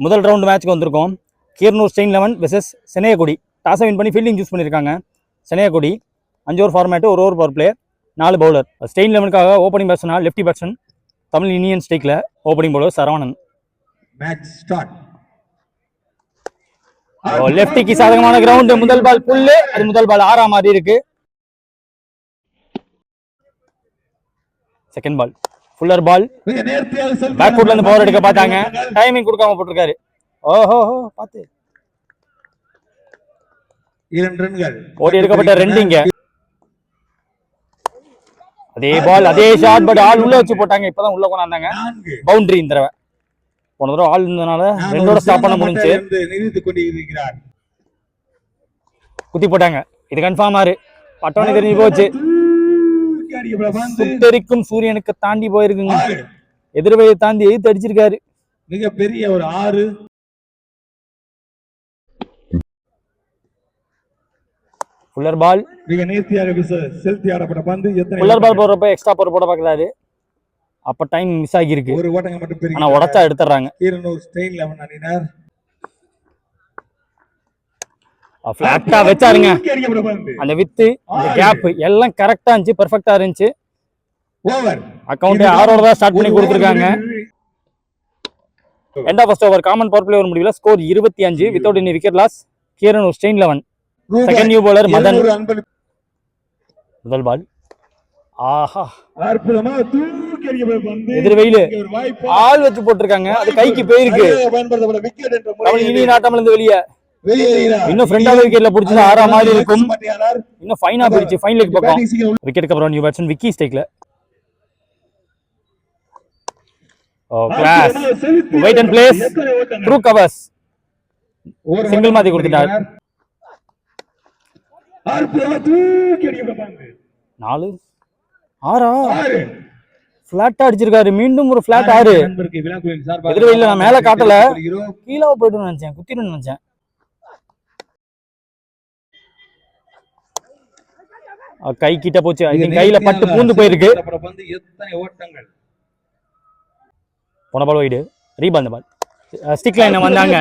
முதல் ரவுண்ட் மேட்ச்க்கு வந்திருக்கோம். Keeranur stain 11 versus Chennaiyakudi. டாஸை வின் பண்ணி ஃபீல்டிங் சூஸ் பண்ணியிருக்காங்க. Chennaiyakudi 5 over format, 1 over power play, 4 bowler. Stein 11க்காக opening batsman lefty batsman Tamil Indian ஸ்டேக்கில் ஓப்பனிங் பவுலர் சரவணன். லெஃப்டிக்கு சாதகமான கிரவுண்ட். முதல் பால் புல்லு, அது முதல் பால் 6ஆம் மாதிரி இருக்கு. செகண்ட் பால் ஃபுல்லர் பால். பேக்வுட்ல இருந்து பவர் எடுக்க பார்த்தாங்க, டைமிங் கொடுக்காம போட்டிருக்காரு. ஓஹோ பார்த்து ஓடி எடுக்கப்பட்ட 2 இங்க. அதே பால் அதே ஷாட், பட் ஆள் உள்ள வச்சு போட்டாங்க. இப்பதான் உள்ள கொண்டாந்தாங்க. பவுண்டரி இந்த தடவை. போன தடவை ஆள் இருந்ததுனால 2ஓட ஸ்டாப் பண்ண முடிஞ்சு. குத்தி போட்டாங்க. இது கன்ஃபார்ம் ஆறு. பட்டவனே தெரிஞ்சு போச்சு. சுட்டெரிக்கும் சூரியனுக்கு தாண்டி போயிருக்குங்க. எதிர்வையை தாண்டி எதிர்த்து அடிச்சிருக்காரு. மிகப்பெரிய ஒரு 6. ஃபுல்லர் பால். மிக நேர்த்தியாக செலுத்தி ஆடப்பட்ட பந்து. ஃபுல்லர் பால் போடுறப்ப எக்ஸ்ட்ரா பவர் போட பார்க்கறாரு. அப்ப டைம் மிஸ் ஆகி இருக்கு. ஒரு ஓட்டங்க மட்டும் பெரிய. ஆனா உடைச்சா எடுத்துறாங்க. கீரனூர் ஸ்டெயின் 11 அணியினர் ஃபிளாட்டா வெச்சாருங்க. அந்த வித்து, அந்த கேப் எல்லாம் கரெக்டா இருந்துச்சு, பெர்ஃபெக்ட்டா இருந்துச்சு. ஓவர் அக்கவுண்ட் 6ஓட தான் ஸ்டார்ட் பண்ணி கொடுத்திருக்காங்க. End of first over common power play ஒரு முடிவுல score 25 without any wicket loss. Keeranur stain 11. Second new bowler Madan. முதல் பால். ஆஹா, எதிர்வெயில ஆள் வச்சு போட்டிருக்காங்க. அது கைக்கு போயிருக்கு. இனி நாட்டம்ல இருந்து வெளியே. இன்னும் ஃப்ரண்டால விக்கெட்ல புடிச்சா 6ஆம் மாதிரி இருக்கும். இன்னும் ஃபைனா போயிடுச்சு. ஃபைன் லெக் பக்கம். விக்கெட்டுக்கு அப்புறம் நியூ பேட்ஸ்மேன் விக்கி ஸ்டேக்ல. Class wait and place through covers. Single மாத்தி கொடுத்துட்டார். 4 6 பிளாட்டா அடிச்சிருக்காரு. மீண்டும் ஒரு பிளாட் 6. எதிர்வெயில நான் மேல காட்டல, கீழே போயிட்டு நினைச்சேன், குத்திட்டு நினைச்சேன். கை கிட்ட போச்சு. கையில பட்டு பூந்து போயிருக்கு. போன பால் வைடு. ரீபால் இந்த பால் ஸ்டிக் லைன் வந்தாங்க.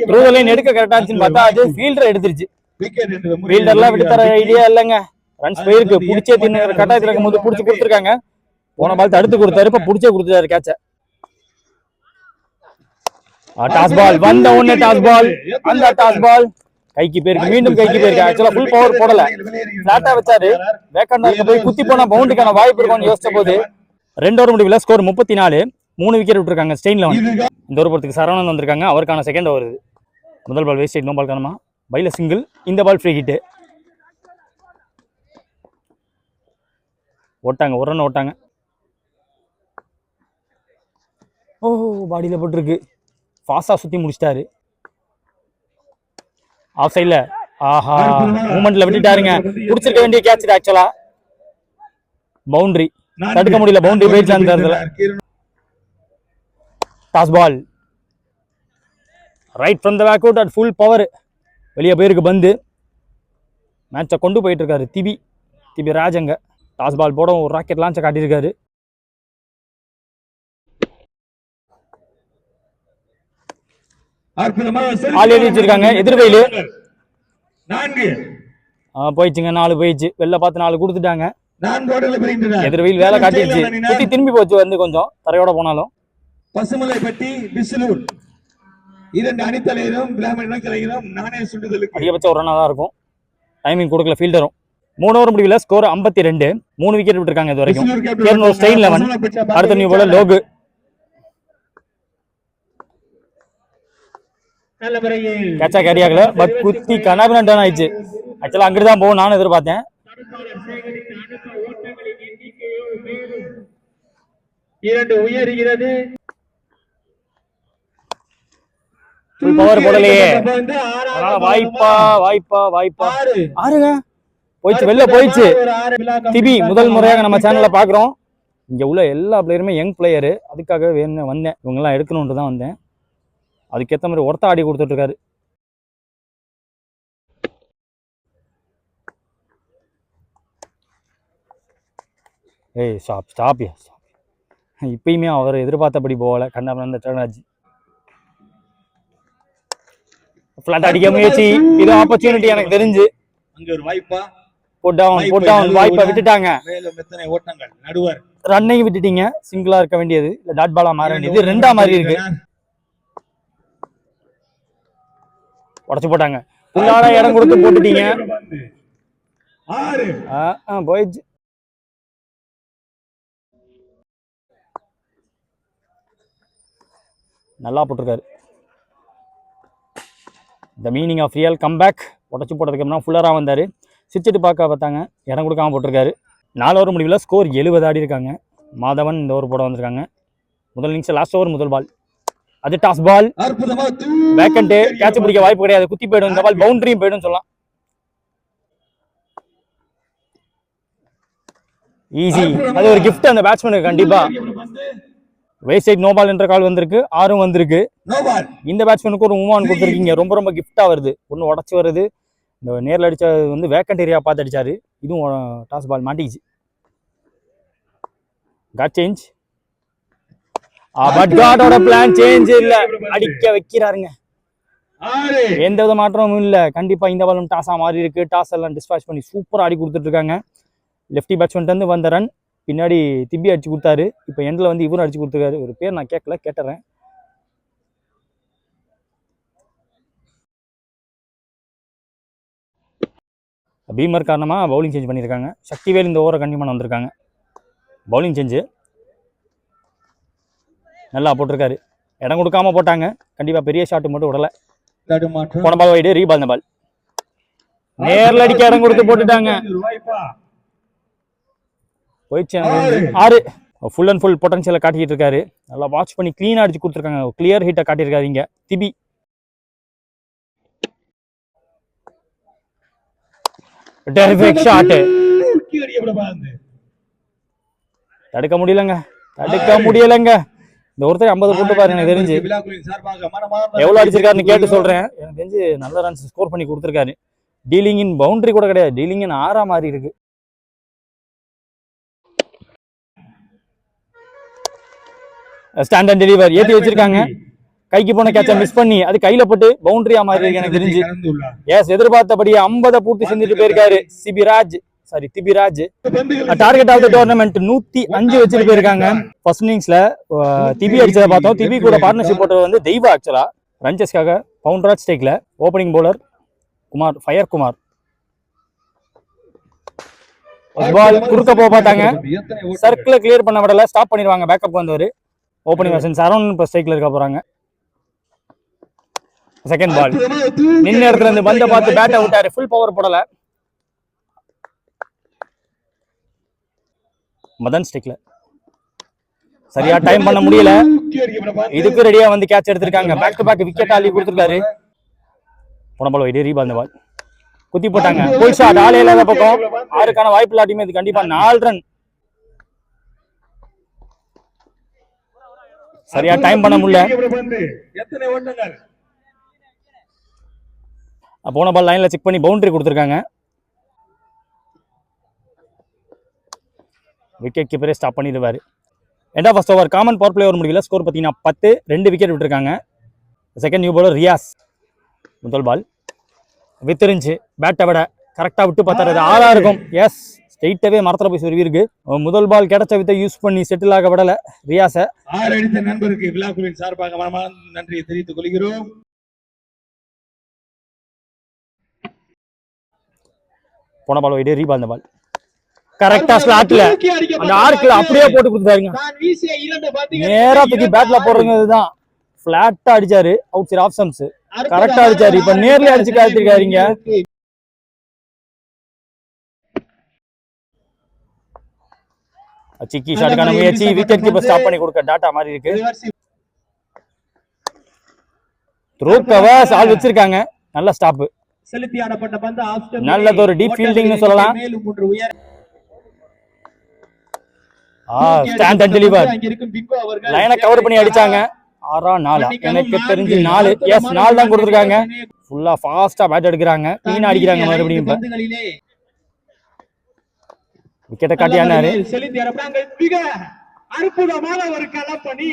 த்ரூ தி லைன் எடுக்க கரெக்டா இருந்துச்சுன்னு பார்த்தா அது ஃபீல்டர் எடுத்துருச்சு. ஃபீல்டர்லாம் விட்டு தர ஐடியா இல்லைங்க. ரன்ஸ் போயிருக்கு. புடிச்சே தின்னுற கட்டாயத்துல இருக்கும்போது புடிச்சு கொடுத்துருக்காங்க. போன பால் தடுத்து கொடுத்தாரு, இப்ப புடிச்சே கொடுத்துட்டாரு கேட்ச. டாஸ் பால் வந்த உடனே டாஸ் பால். அந்த டாஸ் பால் கைக்கு போயிருக்கு. மீண்டும் கைக்கு போயிருக்கு. ஆக்சுவலா ஃபுல் பவர் போடல, பிளாட்டா வச்சாரு. வேக்கண்டா இருக்க போய் குத்தி போனா பவுண்டுக்கான வாய்ப்பு இருக்கும்னு யோசிச்ச போது 2 ஓவர் முடிவுல ஸ்கோர் 34. 3 விக்கெட் விட்டுருக்காங்க ஸ்டெயின் 11. இந்த ஓவர் போறதுக்கு சரவணன் வந்திருக்காங்க. அவருக்கான செகண்ட் ஓவர் இது. முதல் பால் வேஸ்ட், நோ பால் காரணமா பைல சிங்கிள். இந்த பால் ஃப்ரீ ஹிட். ஓட்டாங்க, ஒரு ரன் ஓட்டாங்க. ஓ பாடியில போட்டுருக்கு. ஃபாஸ்டா சுத்தி முடிச்சிட்டாரு. ஆஃப் சைட்ல. ஆஹா, மூமெண்ட்ல விட்டுட்டாருங்க. புடிச்சிருக்க வேண்டிய கேட்ச் இது. ஆக்சுவலா பவுண்டரி தடுக்க முடியல. பவுண்டரி போயிடுச்சு அந்த இடத்துல. Toss ball right from the back out at full power. வெளியே போயிருக்கு பந்து. மேட்சை கொண்டு போயிட்டு இருக்காரு திபி ராஜங்க. டாஸ் பால் போட ஒரு ராக்கெட் லான்ச்சை காட்டியிருக்காரு. ஆள் எழுதி வச்சிருக்காங்க. எதிர்வெயிலு போயிடுச்சுங்க. 4 போயிடுச்சு. வெளில பார்த்து 4 கொடுத்துட்டாங்க. எதிர்வெயில் வேலை காட்டிடுச்சு. சுத்தி திரும்பி போச்சு வந்து கொஞ்சம் தரையோட போனாலும். பசுமலைப்பட்டி பிஸ்லூர் 2 அணித்தலைவரும் அதிகபட்சம் ஒரு ரன்னா தான் இருக்கும். டைமிங் கொடுக்கல ஃபீல்டரும். 3 ஓவர் முடிவில் ஸ்கோர் 52. 3 விக்கெட் விட்டுருக்காங்க இது வரைக்கும். கீரனூர் ஸ்டெயின் 11. அடுத்த நியூ பாலர் லோகு. கேட்சா கேரியாகல, பட் குத்தி கனாபினா டர்ன் ஆயிடுச்சு. ஆக்சுவலா அங்கிட்டு தான் போகும் நானும் எதிர்பார்த்தேன். பவர் போடலையே. வாய்ப்பா ஆறுங்க போயிடுச்சு, வெளில போயிடுச்சு. திபி முதல் முறையாக நம்ம சேனல்ல பாக்குறோம். இங்க உள்ள எல்லா பிளேயருமே யங் பிளேயரு. அதுக்காக வேணும் வந்தேன், இவங்க எல்லாம் எடுக்கணும்னு தான் வந்தேன். அதுக்கேற்ற மாதிரி ஒருத்த ஆடி கொடுத்துட்டு இருக்காரு. ஏய் ஸ்டாப். இப்பயுமே அவர் எதிர்பார்த்தபடி போகல. கண்ணாம டர்ன் ஆச்சு. பிளாட் அடிக்க முயற்சி, இது ஆப்பர்ச்சுனிட்டி எனக்கு தெரிஞ்சு. அங்க ஒரு வாய்ப்பா, போட் டவுன் வாய்ப்பை விட்டுட்டாங்க. மேலும் எத்தனை ஓட்டங்கள், நடுவர் ரன்னையும் விட்டுட்டீங்க. சிங்கிளா இருக்க வேண்டியது, இல்ல டாட் பாலா மாற வேண்டியது. ரெண்டா மாதிரி இருக்கு. உடச்சு போட்டாங்க. உள்ளார இடம் கொடுத்து போட்டுட்டீங்க. போயிடுச்சு. நல்லா போட்டிருக்காரு. The meaning of real comeback. உடச்சு போட்டதுக்கு அப்புறம் ஃபுல்லரா வந்தாரு. சிரிச்சிட்டு பார்த்தாங்க, இடம் கொடுக்காம போட்டிருக்காரு. 4 ஓவர் முடிவில் ஸ்கோர் 70 ஆடி இருக்காங்க. மாதவன் இந்த ஓவர் போட வந்திருக்காங்க. முதல் இன்னிங்ஸ் லாஸ்ட் ஓவர் முதல் பால். அது டாஸ் பால், வேக்கண்ட், கேட்ச் பிடிக்க வாய்ப்பு கிடையாது. குத்தி போயிடும் இந்த பால், பவுண்டரியும் போயிடும் சொல்லலாம். ஈஸி. அது ஒரு கிஃப்ட் அந்த பேட்ஸ்மேனுக்கு கண்டிப்பா. வேஸ்டேஜ் நோ பால் என்ற கால் வந்திருக்கு. 6 வந்திருக்கு. இந்த பேட்ஸ்மேனுக்கு ஒரு மூவ் ஆன் கொடுத்துருக்கீங்க. ரொம்ப ரொம்ப கிஃப்டா வருது. ஒன்று உடச்சு வருது. இந்த நேரில் அடிச்ச வந்து வேக்கண்ட் ஏரியா பார்த்து அடிச்சாரு. இதுவும் டாஸ் பால் மாட்டிச்சு. God change. பட் காட்டோட பிளான் சேஞ்ச் இல்ல, அடிக்க வைக்கிறாருங்க. எந்த வித மாற்றமும் இல்ல. கண்டிப்பா இந்த பாலும் டாஸா மாறி இருக்கு. டாஸ் எல்லாம் டிஸ்பாச் பண்ணி சூப்பரா ஆடி கொடுத்துட்டு இருக்காங்க. லெஃப்டி பேட்ஸ்மேன் வந்து வந்த ரன் பின்னாடி திப்பி அடிச்சு கொடுத்தாரு. இப்போ எண்டில் வந்து இவரும் அடிச்சு கொடுத்துருக்காரு. ஒரு பேர் நான் கேட்டுறேன். பீமர் காரணமா பவுலிங் சேஞ்ச் பண்ணியிருக்காங்க. சக்திவேல் இந்த ஓவரை கண்டிப்பாக வந்திருக்காங்க. பவுலிங் சேஞ்சு நல்லா போட்டிருக்காரு. இடம் கொடுக்காம போட்டாங்க. கண்டிப்பா பெரிய ஷாட் மட்டும் விடல. போன பால் வைடு, ரீபால் இந்த பால். நேரில் அடிக்க இடம் கொடுத்து போட்டுட்டாங்க. போயிடுச்சு. 6 ஃபுல் அண்ட் ஃபுல் பொட்டன்ஷியலை காட்டிக்கிட்டு இருக்காரு. நல்லா வாட்ச் பண்ணி கிளீனாக அடிச்சு கொடுத்துருக்காங்க. கிளியர் ஹிட்டை காட்டியிருக்காரு இங்க திபி. Terrific shot. தடுக்க முடியலங்க. இந்த ஒருத்தர் 50 போட்டு பாரு. எனக்கு தெரிஞ்சு எவ்வளவு அடிச்சிருக்காருன்னு கேட்டு சொல்றேன். எனக்கு தெரிஞ்சு நல்ல ரன்ஸ் ஸ்கோர் பண்ணி கொடுத்துருக்காரு. டீலிங் இன் பவுண்டரி கூட கிடையாது, டீலிங் இன் 6 மாதிரி இருக்கு. ஸ்டாண்ட் அண்ட் டெலிவர் ஏத்தி வச்சிருக்காங்க. கைக்கு போன கேட்ச மிஸ் பண்ணி அது கையில போட்டு பவுண்டரியா மாதிரி இருக்கு எனக்கு தெரிஞ்சு. எஸ், எதிர்பார்த்தபடியே 50 பூர்த்தி செஞ்சுட்டு போயிருக்காரு திபிராஜ். டார்கெட் ஆஃப் தி டோர்னமெண்ட் 105 வச்சுட்டு போயிருக்காங்க. ஃபர்ஸ்ட் இன்னிங்ஸ்ல திபி அடிச்சதை பார்த்தோம். திபி கூட பார்ட்னர்ஷிப் போட்டது வந்து தெய்வா. ஆக்சுவலா ரன்சஸ்க்காக பவுண்டராஜ் ஸ்டேக்ல ஓப்பனிங் பவுலர் ஃபயர் குமார். பால் குறுக்க போக பார்த்தாங்க. சர்க்கிளை கிளியர் பண்ண விடல. ஸ்டாப் பண்ணிடுவாங்க. பேக்கப் வந்தவர் ஓப்பனிங் வெர்ஷன் சரவணன் இப்போ ஸ்ட்ரைக்ல இருக்க போறாங்க. செகண்ட் பால் நின்ன இடத்துல இருந்து பந்த பார்த்து பேட்டை விட்டாரு. ஃபுல் பவர் போடல. மதன் ஸ்டிக்ல சரியா டைம் பண்ண முடியல. இதுக்கு ரெடியா வந்து கேட்ச் எடுத்திருக்காங்க. பேக் டு பேக் விக்கெட் ஆளி கொடுத்திருக்காரு. போன பால் வைடு, ரீபால் இந்த பால். குத்தி போட்டாங்க. Full shot. ஆளே இல்லாத பக்கம். 6க்கான வாய்ப்பு இல்லாட்டியுமே இது கண்டிப்பா 4 ரன். சரியா டைம் பண்ண முடியல. போன பால் லைன்ல செக் பண்ணி பவுண்டரி கொடுத்திருக்காங்க. விக்கெட் கீப்பரே ஸ்டாப் பண்ணிடுவாரு. End of first over. Common power play over முடியல. ஸ்கோர் பார்த்தீங்கன்னா 10. 2 விக்கெட் விட்டுருக்காங்க. Second new bowler Riyaz. முதல் பால் வித்துருந்துச்சு. பேட்டை விட கரெக்டா விட்டு பார்த்தாரு. 6 இருக்கும். எஸ், ஸ்ட்ரெயிட்டாவே மரத்துல போய் சொருவி இருக்கு. முதல் பால் கிடைச்ச வித்தை யூஸ் பண்ணி செட்டில் ஆக விடல ரியாஸ. 6 அடித்த நண்பருக்கு விழாக்குழுவின் சார்பாக மனமார்ந்த நன்றியை தெரிவித்துக் கொள்கிறோம். போன பால் வைடு, ரீபால் இந்த பால். கரெக்டா ஸ்லாட்ல அந்த ஆர்க்ல அப்படியே போட்டு கொடுத்தாருங்க. நேரா தூக்கி பேட்ல போடுறதுங்க. இதுதான் பிளாட்டா அடிச்சாரு. Outside off stumps. கரெக்டா அடிச்சாரு. இப்ப நேர்ல அடிச்சு காத்திருக்காருங்க. சிக்கி ஷாட்டுக்கான முயற்சி. விக்கெட் கீப்பர் ஸ்டாப் பண்ணி கொடுக்க டாட்டா மாதிரி இருக்கு. த்ரூ கவர்ஸ் ஆல் வச்சிருக்காங்க. நல்ல ஸ்டாப். செலுத்தி ஆடப்பட்ட பந்து ஆஃப் ஸ்டம்ப். நல்லது ஒரு டீப் ஃபீல்டிங்னு சொல்லலாம். Stand and deliver. லைனை கவர் பண்ணி அடிச்சாங்க. 6-4 எனக்கு தெரிஞ்சு 4. எஸ், 4 தான் கொடுத்துருக்காங்க. ஃபுல்லா ஃபாஸ்டா பேட் எடுக்கிறாங்க. கிளீனா அடிக்கிறாங்க மறுபடியும். இப்ப விக்கெட்டை காட்டியானாரு. செலுத்தி ஆடப்பட்டாங்க. மிக அற்புதமான ஒரு களப்பணி.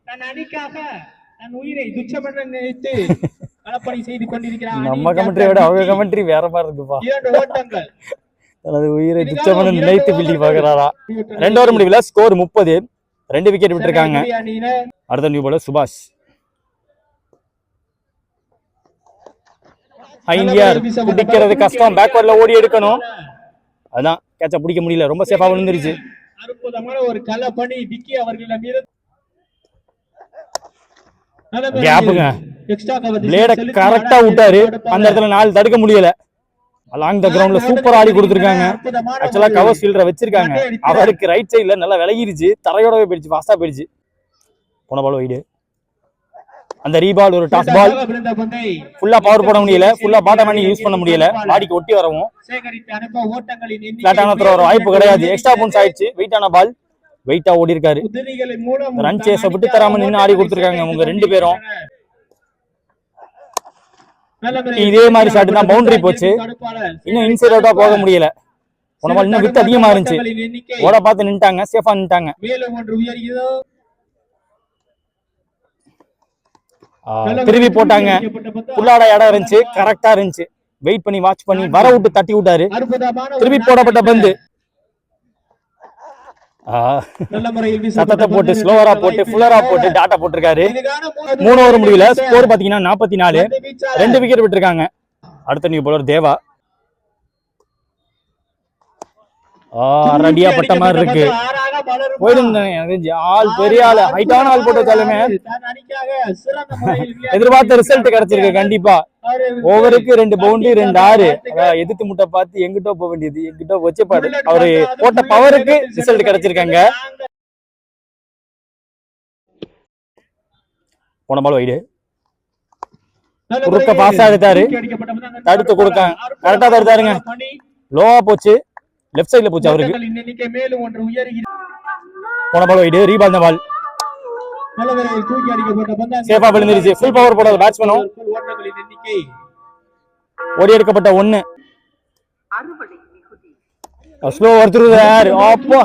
தன் அணிக்காக தன் உயிரை துச்சமென்று நினைத்து களப்பணி செய்து கொண்டிருக்கிறார் நம்ம கமெண்ட்ரி விட அவங்க கமெண்ட்ரி வேற மாதிரி இருக்குப்பா. 2 ஓட்டங்கள். தனது உயிரை துச்சமன நினைத்து பில்லி பாக்குறாரா. 2 ஓவர் முடிவுல ஸ்கோர் 30. 2 விக்கெட் விட்டுருக்காங்க. அடுத்த நியூ பாலர் சுபாஷ். ஹைண்டியர் பிடிக்கிறது கஷ்டம். பேக்வர்ட்ல ஓடி எடுக்கணும். அதான் கேட்ச பிடிக்க முடியல. ரொம்ப சேஃபா விழுந்துருச்சு. அற்புதமான ஒரு களப்பணி டிக்கி அவர்களிடம் இருந்து. கேப்புங்க. பிளேட கரெக்டா விட்டாரு. அந்த இடத்துல 4 தடுக்க முடியல. அலாங் த கிரவுண்ட்ல சூப்பரா ஆடி கொடுத்திருக்காங்க. ஆக்சுவலா கவர் ஃபீல்டரை வச்சிருக்காங்க. அவருக்கு ரைட் சைடுல நல்லா விலகிருச்சு. தரையோடவே போயிடுச்சு. ஃபாஸ்டா போயிடுச்சு. போன பால் வைடு. அந்த ரீபால் ஒரு டாஸ் பால். ஃபுல்லா பவர் போட முடியல. ஃபுல்லா பாட்டம் பண்ணி யூஸ் பண்ண முடியல. பாடிக்கு ஒட்டி வரவும் ஃபிளாட்டான த்ரோ வர வாய்ப்பு கிடையாது. எக்ஸ்ட்ரா பவுன்ஸ் ஆயிடுச்சு. வெயிட்டான பால். வெயிட்டா ஓடி இருக்காரு. ரன் சேஸ விட்டு தராம நின்று ஆடி கொடுத்திருக்காங்க அவங்க 2 பேரும். இதே மாதிரி ஷாட் தான் பவுண்டரி போச்சு. இன்னும் இன்சைட் அவுட்டா போக முடியல. போன பால் இன்னும் வித்து அதிகமா இருந்துச்சு. ஓட பார்த்து நின்ட்டாங்க. சேஃபா நின்ட்டாங்க. திரும்பி போட்டாங்க. புல்லாட இடம் இருந்துச்சு. கரெக்டா இருந்துச்சு. வெயிட் பண்ணி வாட்ச் பண்ணி வர விட்டு தட்டி விட்டாரு. திரும்பி போடப்பட்ட பந்து சத்தத்தை போட்டு ஸ்லோவரா போட்டு ஃபுல்லரா போட்டு டாட்டா போட்டிருக்காரு. 3 ஓவர் முடியல ஸ்கோர் பாத்தீங்கன்னா 44. 2 விக்கெட் விட்டுருக்காங்க. அடுத்த நியூ பாலர் தேவா. ரெடியா பட்ட மாதிரி இருக்கு. போயிடுங்க. ஆள் பெரிய ஆள், ஹைட்டான ஆள் போட்டு வச்சாலுமே எதிர்பார்த்த ரிசல்ட் கிடைச்சிருக்கு. கண்டிப்பா ஓவருக்கு 2 பவுண்டரி 2 6. எதிர்த்து முட்டை பார்த்து எங்கிட்ட போக வேண்டியது எங்கிட்ட வச்சப்பாடு. அவரு போட்ட பவருக்கு ரிசல்ட் கிடைச்சிருக்காங்க. போன பால் வைடு. குறுக்க பாஸ் எடுத்தாரு. தடுத்து கொடுத்தாங்க. கரெக்டா தடுத்தாருங்க. லோவா போச்சு. லெஃப்ட் சைடுல போச்சு அவருக்கு. போன பால் வைடு. ரீபால் இந்த பால் சேஃபா விழுந்துருச்சு. ஃபுல் பவர் போடாத பேட்ஸ்மேனும் ஓடி எடுக்கப்பட்ட 1. ஸ்லோ ஒருத்தர் அப்போ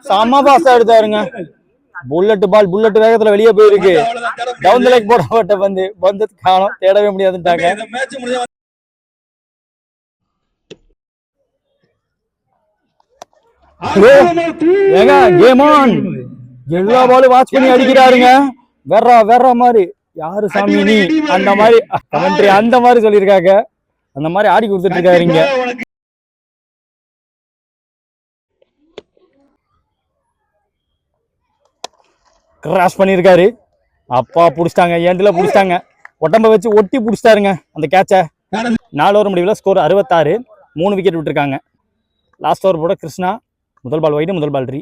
செம்ம பாஸ்டா எடுத்தாருங்க. புல்லட் பால் புல்லட் வேகத்துல வெளியே போயிருக்கு. டவுன் தி லெக் போடப்பட்ட பந்து. பந்து காணோம். தேடவே முடியாதுட்டாங்க. ஏங்க கேம் ஆன். எல்லா பாலும் வாட்ச் பண்ணி அடிக்கிறாருங்க. வேற மாதிரி யாரு சாமி நீ அந்த மாதிரி கமெண்ட்ரி அந்த மாதிரி சொல்லியிருக்காங்க. அந்த மாதிரி ஆடி கொடுத்துட்டு இருக்காருங்க. கிராஷ் பண்ணிருக்காரு. அப்பா புடிச்சிட்டாங்க. எண்ட்ல புடிச்சிட்டாங்க. உடம்ப வச்சு ஒட்டி புடிச்சிட்டாருங்க அந்த கேட்ச. 4 ஓவர் முடிவுல ஸ்கோர் 66. 3 விக்கெட் விட்டுருக்காங்க. லாஸ்ட் ஓவர் போட கிருஷ்ணா. முதல் பால் வைடு. முதல் பால் ரீ.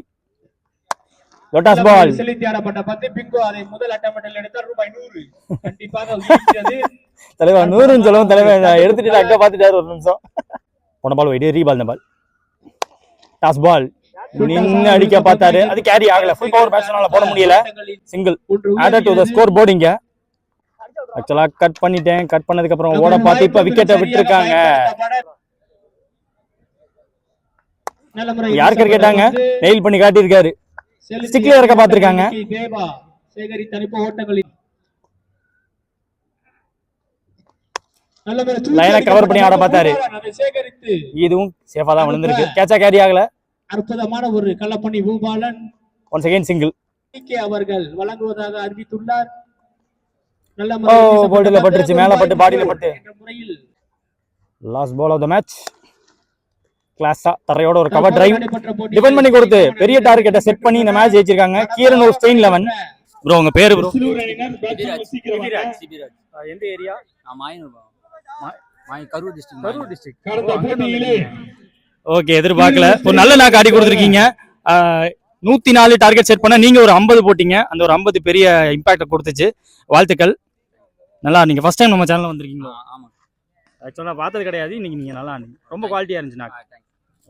லோட்டாஸ் பால். தலைவா 100 சொல்லவும் தலைவன் எடுத்துட்டு அங்க பாத்துட்டாரு. ஒரு நிமிஷம். போன பால் வைடு. ரீபால் இந்த பால். டாஸ் பால் நின்னு அடிக்க பார்த்தாரு. அது கேரி ஆகல. ஃபுல் பவர் பேட்ஸ்மேனால போட முடியல. Single added to the score போர்டிங்க. ஆக்சுவலா கட் பண்ணிட்டேன். கட் பண்ணதுக்கு அப்புறம் ஓட பார்த்து இப்ப விக்கெட்டை விட்டுருக்காங்க. யார்கர் கேட்டாங்க. நெயில் பண்ணி காட்டியிருக்காரு. ஸ்டிக்ல இறக்க பார்த்திருக்காங்க. லைனை கவர் பண்ணி ஆட பார்த்தாரு. இதுவும் சேஃபா தான் விழுந்திருக்கு. கேட்சா கேரி ஆகல. அற்புதமான ஒரு களப்பணி பூபாலன். ஒன்ஸ் அகைன் சிங்கிள் அவர்கள் வழங்குவதாக அறிவித்துள்ளார். போர்டுல பட்டுருச்சு. மேல பட்டு பாடியில பட்டு. Last ball of the match. கிளாஸா தரையோட ஒரு கவர் டிரைவ் டிஃபெண்ட் பண்ணி கொடுத்து பெரிய டார்கெட்டை செட் பண்ணி இந்த மேட்ச் ஜெயிச்சிருக்காங்க. கீரன் ஒரு ஸ்டெயின் 11. ப்ரோ உங்க பேரு ப்ரோ? எந்த ஏரியா? கரூர் டிஸ்ட்ரிக்ட். ஓகே எதிர்பார்க்கல. ஒரு நல்ல நாக்கு ஆடி கொடுத்துருக்கீங்க. 104 டார்கெட் செட் பண்ண நீங்க ஒரு 50 போட்டீங்க. அந்த ஒரு 50 பெரிய இம்பாக்ட் கொடுத்துச்சு. வாழ்த்துக்கள். நல்லா நீங்க ஃபர்ஸ்ட் டைம் நம்ம சேனல்ல வந்திருக்கீங்களா? ஆமா. ஆக்சுவலா பார்த்தது கிடையாது. இன்னைக்கு நீங்க நல்லா ரொம்ப குவாலிட்டியா இருந்துச்சு நாக்கு.